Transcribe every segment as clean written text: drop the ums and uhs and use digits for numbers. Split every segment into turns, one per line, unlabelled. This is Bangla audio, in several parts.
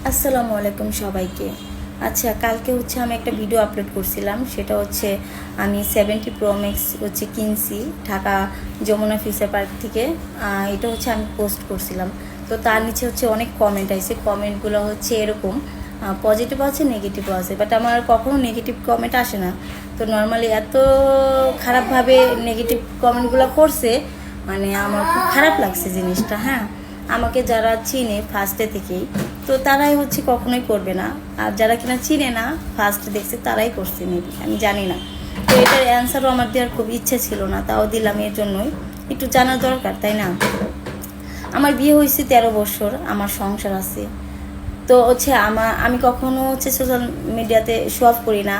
আসসালামু আলাইকুম সবাইকে। আচ্ছা, কালকে আমি একটা ভিডিও আপলোড করছিলাম, সেটা আমি 70 প্রো ম্যাক্স কিনছি ঢাকা যমুনা ফিউচার পার্ক থেকে। এটা আমি পোস্ট করছিলাম। তো তার নিচে অনেক কমেন্ট আছে। কমেন্টগুলো এরকম, পজিটিভ আছে, নেগেটিভও আছে, বাট আমার কখনো নেগেটিভ কমেন্ট আসে না। তো নর্মালি এত খারাপভাবে নেগেটিভ কমেন্টগুলো করছে, মানে আমার খুব খারাপ লাগছে জিনিসটা। হ্যাঁ, আমাকে যারা চিনে ফার্স্টে থেকেই, তো তারাই কখনোই করবে না। আর যারা কিনা চিনে না, ফার্স্ট দেখছে, তারাই করছে মেবি, আমি জানি না। তো এটার অ্যান্সারও আমার দেওয়ার খুব ইচ্ছে ছিল না, তাও দিলাম। এর জন্যই একটু জানা দরকার, তাই না? আমার বিয়ে হয়েছে 13 বছর, আমার সংসার আছে। তো আমি কখনো সোশ্যাল মিডিয়াতে শো অফ করি না।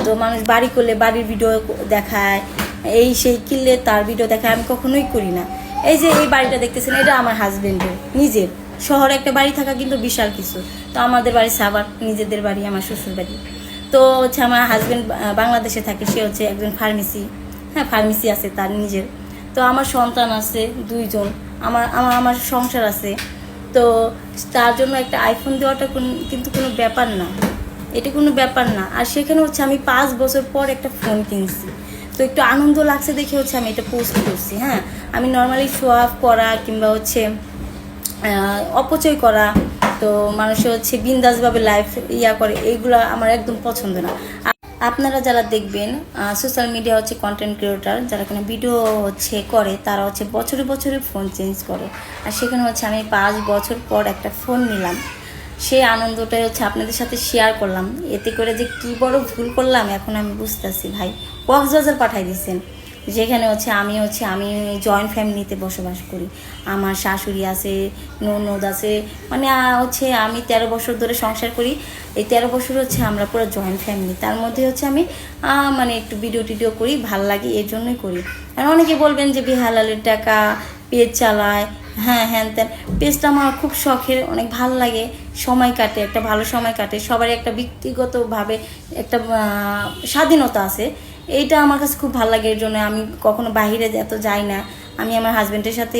তো মানুষ বাড়ি করলে বাড়ির ভিডিও দেখায়, এই সেই কিনলে তার ভিডিও দেখায়, আমি কখনোই করি না। এই যে এই বাড়িটা দেখতেছেন, এটা আমার হাজবেন্ডের নিজের। শহরে একটা বাড়ি থাকা কিন্তু বিশাল কিছু। তো আমাদের বাড়ি সাভার, নিজেদের বাড়ি, আমার শ্বশুর বাড়ি। তো আমার হাজবেন্ড বাংলাদেশে থাকে, সে একজন ফার্মেসি। হ্যাঁ, ফার্মেসি আছে তার নিজের। তো আমার সন্তান আছে 2জন, আমার আমার আমার সংসার আছে। তো তার জন্য একটা আইফোন দেওয়াটা কিন্তু কোনো ব্যাপার না, এটা কোনো ব্যাপার না। আর সেখানে আমি 5 বছর পর একটা ফোন কিনছি। তো একটু আনন্দ লাগছে দেখে আমি এটা পোস্ট করছি। হ্যাঁ, আমি নর্মালি শো অফ করা কিংবা অপচয় করা, তো মানুষে বিন্দাসভাবে লাইফ করে, এইগুলো আমার একদম পছন্দ না। আপনারা যারা দেখবেন সোশ্যাল মিডিয়া কন্টেন্ট ক্রিয়েটর, যারা কিনা ভিডিও করে, তারা বছরে বছরে ফোন চেঞ্জ করে। আর সেখানে আমি 5 বছর পর একটা ফোন নিলাম, সেই আনন্দটাই আপনাদের সাথে শেয়ার করলাম। এতে করে যে কি বড় ভুল করলাম এখন আমি বুঝতেছি। ভাই, কক্সবাজার পাঠাই দিয়েছেন, যেখানে আমি জয়েন্ট ফ্যামিলিতে বসবাস করি। আমার শাশুড়ি আছে, ননদ আছে, মানে আমি 13 বছর ধরে সংসার করি। এই 13 বছর আমরা পুরো জয়েন্ট ফ্যামিলি। তার মধ্যে আমি মানে একটু ভিডিও টিডিও করি, ভাল লাগে, এর জন্যই করি। আর অনেকে বলবেন যে বেহালালের টাকা, পেজ চালায়, হ্যাঁ হ্যান ত্যান। পেজটা আমার খুব শখের, অনেক ভাল লাগে, সময় কাটে, একটা ভালো সময় কাটে। সবারই একটা ব্যক্তিগতভাবে একটা স্বাধীনতা আছে, এইটা আমার কাছে খুব ভালো লাগে। এর জন্য আমি কখনো বাইরে এত যাই না। আমি আমার হাজব্যান্ডের সাথে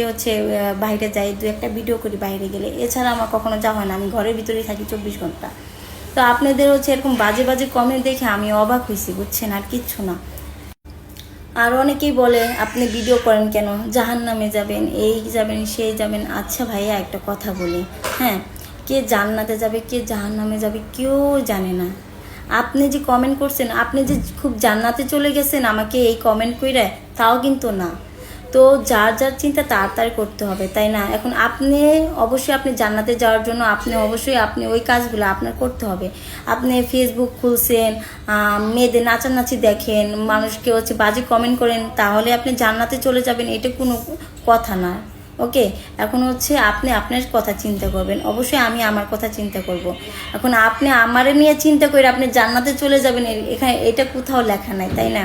বাইরে যাই, 2-1টা ভিডিও করি বাইরে গেলে। এছাড়া আমার কখনো যাওয়া হয় না, আমি ঘরের ভিতরেই থাকি 24 ঘন্টা। তো আপনাদের এরকম বাজে বাজে কমেন্ট দেখে আমি অবাক হয়েছি, বুঝছেন, আর কিচ্ছু না। আর অনেকেই বলে আপনি ভিডিও করেন কেন, জাহান্নামে যাবেন, এই যাবেন, সেই যাবেন। আচ্ছা ভাইয়া, একটা কথা বলি, হ্যাঁ, কে জান্নাতে যাবে, কে জাহান্নামে যাবে, কেউ জানে না। আপনি যে কমেন্ট করছেন, আপনি যে খুব জান্নাতে চলে গেছেন আমাকে এই কমেন্ট কইরা, তাও কিন্তু না। তো যার যার চিন্তা তার করতে হবে, তাই না? এখন অবশ্যই আপনি জান্নাতে যাওয়ার জন্য আপনি ওই কাজগুলো আপনার করতে হবে। আপনি ফেসবুক খুলছেন, মেয়েদের নাচানাচি দেখেন, মানুষকে বাজে কমেন্ট করেন, তাহলে আপনি জান্নাতে চলে যাবেন, এটা কোনো কথা না। ওকে, এখন আপনি আপনার কথা চিন্তা করবেন, অবশ্যই আমি আমার কথা চিন্তা করব। এখন আপনি আমারে নিয়ে চিন্তা করে আপনি জান্নাতে চলে যাবেন, এখানে এটা কোথাও লেখা নাই, তাই না?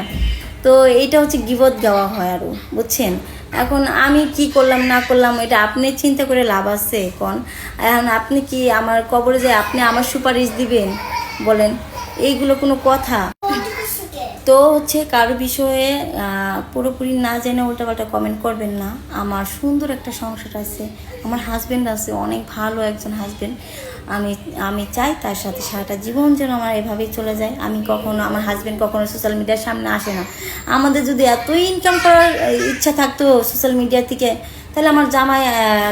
তো এইটা গীবত গাওয়া হয় আরও, বুঝছেন? এখন আমি কি করলাম না করলাম এটা আপনি চিন্তা করে লাভ আছে এখন? এখন আপনি কি আমার কবরে যায় আপনি আমার সুপারিশ দিবেন? বলেন, এইগুলো কোনো কথা? তো কারো বিষয়ে পুরোপুরি না জেনে উল্টাপাল্টা কমেন্ট করবেন না। আমার সুন্দর একটা সংসার আছে, আমার হাজব্যান্ড আছে, অনেক ভালো একজন হাজব্যান্ড। আমি চাই তার সাথে সারাটা জীবন যেন আমার এভাবেই চলে যায়। আমার হাজব্যান্ড কখনো সোশ্যাল মিডিয়ার সামনে আসে না। আমাদের যদি এতই ইনকাম করার ইচ্ছা থাকতো সোশ্যাল মিডিয়া থেকে, তাহলে আমার জামাই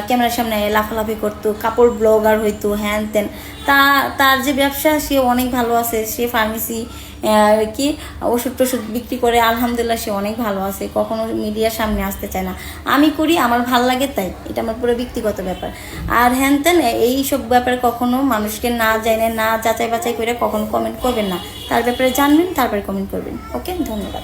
ক্যামেরার সামনে লাফালাফি করতো, কাপড় ব্লগার হইতো, হ্যান ত্যান। তার যে ব্যবসা, সে অনেক ভালো আছে, সে ফার্মেসি কি ওষুধ টষুধ বিক্রি করে, আলহামদুলিল্লাহ সে অনেক ভালো আছে, কখনো মিডিয়ার সামনে আসতে চায় না। আমি করি, আমার ভাল লাগে, তাই এটা আমার পুরো ব্যক্তিগত ব্যাপার। আর হ্যান ত্যান এইসব ব্যাপারে কখনো মানুষকে না জানে, না যাচাই বাছাই করে কখনো কমেন্ট করবেন না। তার ব্যাপারে জানবেন, তারপরে কমেন্ট করবেন। ওকে, ধন্যবাদ।